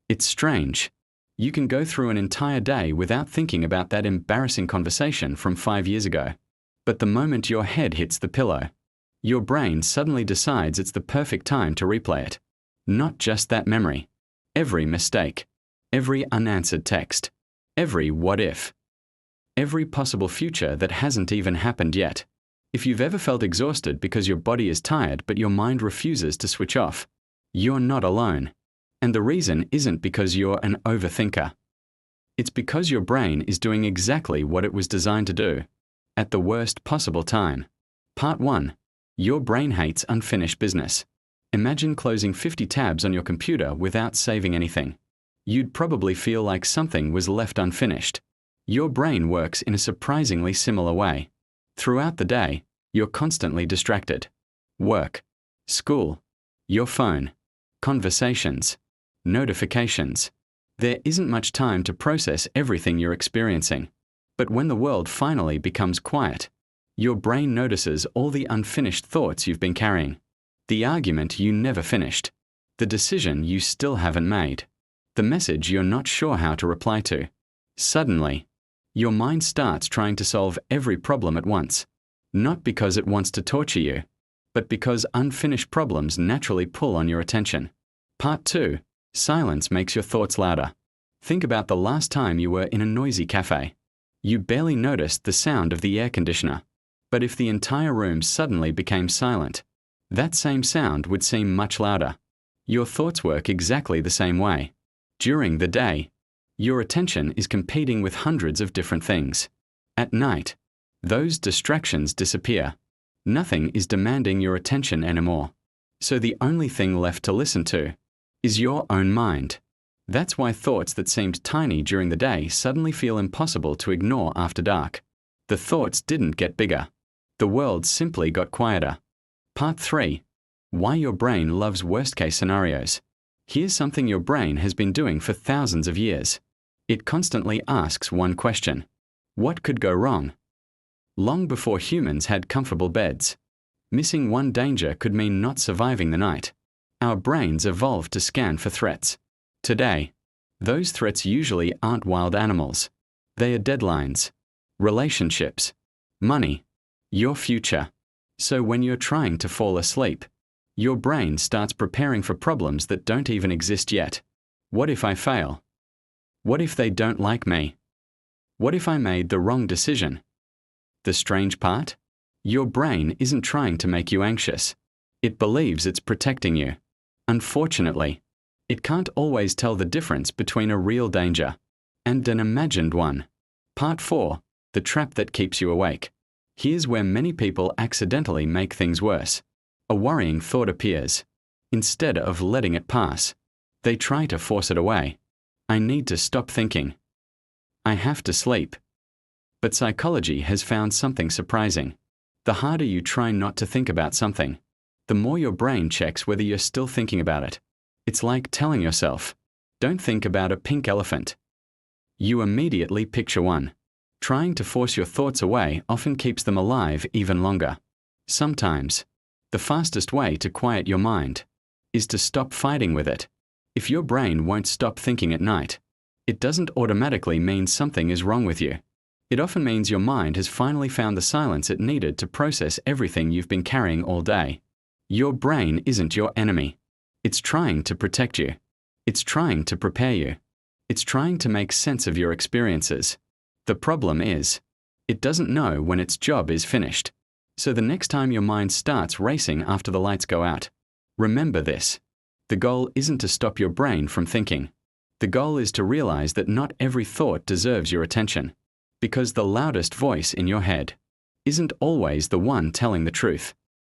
It's strange. You can go through an entire day without thinking about that embarrassing conversation from 5 years ago. But the moment your head hits the pillow, your brain suddenly decides it's the perfect time to replay it. Not just that memory. Every mistake. Every unanswered text. Every what if. Every possible future that hasn't even happened yet. If you've ever felt exhausted because your body is tired but your mind refuses to switch off, you're not alone. And the reason isn't because you're an overthinker. It's because your brain is doing exactly what it was designed to do, at the worst possible time. Part 1. Your brain hates unfinished business. Imagine closing 50 tabs on your computer without saving anything. You'd probably feel like something was left unfinished. Your brain works in a surprisingly similar way. Throughout the day, you're constantly distracted. Work, school, your phone, conversations, notifications. There isn't much time to process everything you're experiencing. But when the world finally becomes quiet, your brain notices all the unfinished thoughts you've been carrying. The argument you never finished. The decision you still haven't made. The message you're not sure how to reply to. Suddenly, your mind starts trying to solve every problem at once. Not because it wants to torture you, but because unfinished problems naturally pull on your attention. Part 2. Silence makes your thoughts louder. Think about the last time you were in a noisy cafe. You barely noticed the sound of the air conditioner. But if the entire room suddenly became silent, that same sound would seem much louder. Your thoughts work exactly the same way. During the day, your attention is competing with hundreds of different things. At night, those distractions disappear. Nothing is demanding your attention anymore. So the only thing left to listen to is your own mind. That's why thoughts that seemed tiny during the day suddenly feel impossible to ignore after dark. The thoughts didn't get bigger. The world simply got quieter. Part 3. Why your brain loves worst-case scenarios. Here's something your brain has been doing for thousands of years. It constantly asks one question. What could go wrong? Long before humans had comfortable beds, missing one danger could mean not surviving the night. Our brains evolved to scan for threats. Today, those threats usually aren't wild animals. They are deadlines, relationships, money, your future. So when you're trying to fall asleep, your brain starts preparing for problems that don't even exist yet. What if I fail? What if they don't like me? What if I made the wrong decision? The strange part? Your brain isn't trying to make you anxious. It believes it's protecting you. Unfortunately, it can't always tell the difference between a real danger and an imagined one. Part 4. The trap that keeps you awake. Here's where many people accidentally make things worse. A worrying thought appears. Instead of letting it pass, they try to force it away. I need to stop thinking. I have to sleep. But psychology has found something surprising. The harder you try not to think about something, the more your brain checks whether you're still thinking about it. It's like telling yourself, don't think about a pink elephant. You immediately picture one. Trying to force your thoughts away often keeps them alive even longer. Sometimes, the fastest way to quiet your mind is to stop fighting with it. If your brain won't stop thinking at night, it doesn't automatically mean something is wrong with you. It often means your mind has finally found the silence it needed to process everything you've been carrying all day. Your brain isn't your enemy. It's trying to protect you. It's trying to prepare you. It's trying to make sense of your experiences. The problem is, it doesn't know when its job is finished. So the next time your mind starts racing after the lights go out, remember this. The goal isn't to stop your brain from thinking. The goal is to realize that not every thought deserves your attention, because the loudest voice in your head isn't always the one telling the truth.